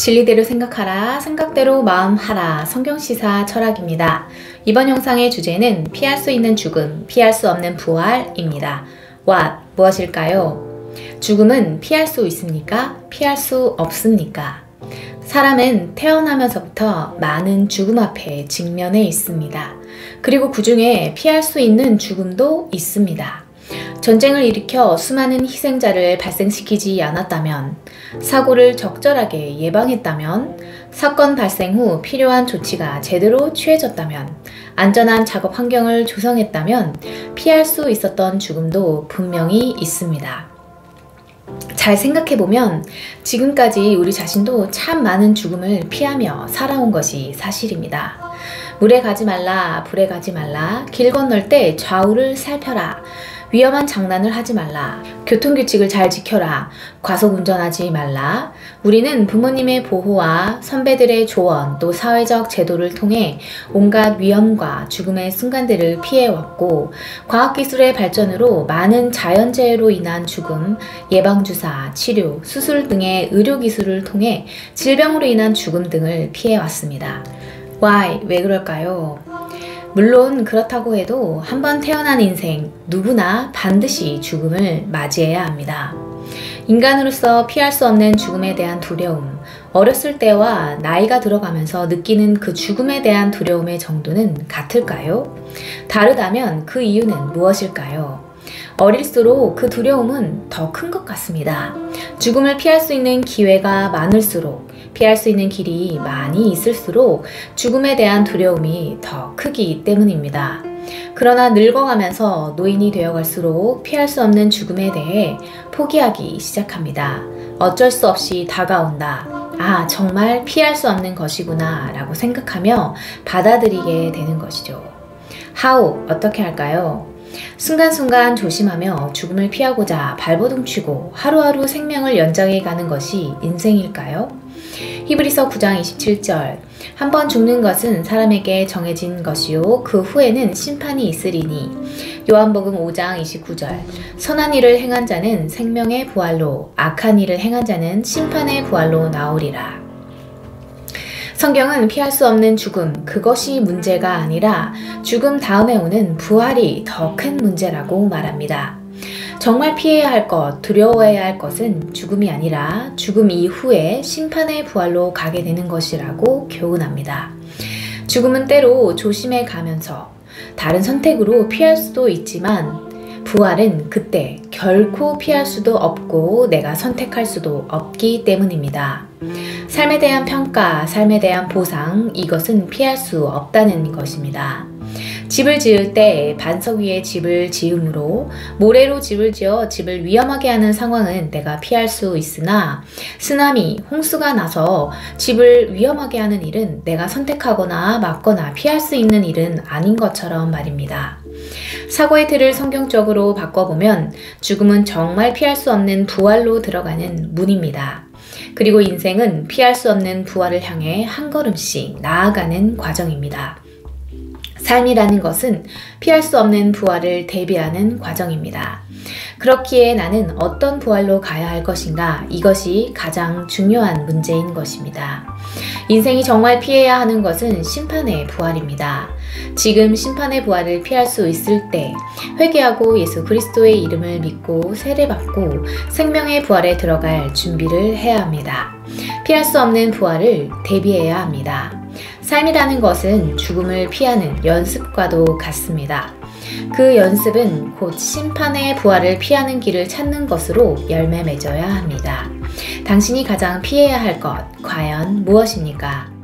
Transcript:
진리대로 생각하라, 생각대로 마음하라. 성경시사 철학입니다. 이번 영상의 주제는 피할 수 있는 죽음, 피할 수 없는 부활입니다. What? 무엇일까요? 죽음은 피할 수 있습니까? 피할 수 없습니까? 사람은 태어나면서부터 많은 죽음 앞에 직면해 있습니다. 그리고 그 중에 피할 수 있는 죽음도 있습니다. 전쟁을 일으켜 수많은 희생자를 발생시키지 않았다면, 사고를 적절하게 예방했다면, 사건 발생 후 필요한 조치가 제대로 취해졌다면, 안전한 작업 환경을 조성했다면 피할 수 있었던 죽음도 분명히 있습니다. 잘 생각해보면 지금까지 우리 자신도 참 많은 죽음을 피하며 살아온 것이 사실입니다. 물에 가지 말라, 불에 가지 말라, 길 건널 때 좌우를 살펴라, 위험한 장난을 하지 말라, 교통규칙을 잘 지켜라, 과속 운전하지 말라. 우리는 부모님의 보호와 선배들의 조언, 또 사회적 제도를 통해 온갖 위험과 죽음의 순간들을 피해왔고, 과학기술의 발전으로 많은 자연재해로 인한 죽음, 예방주사, 치료, 수술 등의 의료기술을 통해 질병으로 인한 죽음 등을 피해왔습니다. Why? 왜 그럴까요? 물론 그렇다고 해도 한번 태어난 인생 누구나 반드시 죽음을 맞이해야 합니다. 인간으로서 피할 수 없는 죽음에 대한 두려움, 어렸을 때와 나이가 들어가면서 느끼는 그 죽음에 대한 두려움의 정도는 같을까요? 다르다면 그 이유는 무엇일까요? 어릴수록 그 두려움은 더 큰 것 같습니다. 죽음을 피할 수 있는 기회가 많을수록, 피할 수 있는 길이 많이 있을수록 죽음에 대한 두려움이 더 크기 때문입니다. 그러나 늙어가면서 노인이 되어갈수록 피할 수 없는 죽음에 대해 포기하기 시작합니다. 어쩔 수 없이 다가온다. 아, 정말 피할 수 없는 것이구나 라고 생각하며 받아들이게 되는 것이죠. How? 어떻게 할까요? 순간순간 조심하며 죽음을 피하고자 발버둥 치고 하루하루 생명을 연장해 가는 것이 인생일까요? 히브리서 9장 27절, 한번 죽는 것은 사람에게 정해진 것이요 그 후에는 심판이 있으리니. 요한복음 5장 29절, 선한 일을 행한 자는 생명의 부활로, 악한 일을 행한 자는 심판의 부활로 나오리라. 성경은 피할 수 없는 죽음, 그것이 문제가 아니라 죽음 다음에 오는 부활이 더 큰 문제라고 말합니다. 정말 피해야 할 것, 두려워해야 할 것은 죽음이 아니라 죽음 이후에 심판의 부활로 가게 되는 것이라고 교훈합니다. 죽음은 때로 조심해 가면서 다른 선택으로 피할 수도 있지만, 부활은 그때 결코 피할 수도 없고 내가 선택할 수도 없기 때문입니다. 삶에 대한 평가, 삶에 대한 보상, 이것은 피할 수 없다는 것입니다. 집을 지을 때 반석 위에 집을 지음으로 모래로 집을 지어 집을 위험하게 하는 상황은 내가 피할 수 있으나, 쓰나미, 홍수가 나서 집을 위험하게 하는 일은 내가 선택하거나 막거나 피할 수 있는 일은 아닌 것처럼 말입니다. 사고의 틀을 성경적으로 바꿔보면 죽음은 정말 피할 수 없는 부활로 들어가는 문입니다. 그리고 인생은 피할 수 없는 부활을 향해 한 걸음씩 나아가는 과정입니다. 삶이라는 것은 피할 수 없는 부활을 대비하는 과정입니다. 그렇기에 나는 어떤 부활로 가야 할 것인가? 이것이 가장 중요한 문제인 것입니다. 인생이 정말 피해야 하는 것은 심판의 부활입니다. 지금 심판의 부활을 피할 수 있을 때 회개하고 예수 그리스도의 이름을 믿고 세례받고 생명의 부활에 들어갈 준비를 해야 합니다. 피할 수 없는 부활을 대비해야 합니다. 삶이라는 것은 죽음을 피하는 연습과도 같습니다. 그 연습은 곧 심판의 부활을 피하는 길을 찾는 것으로 열매 맺어야 합니다. 당신이 가장 피해야 할 것, 과연 무엇입니까?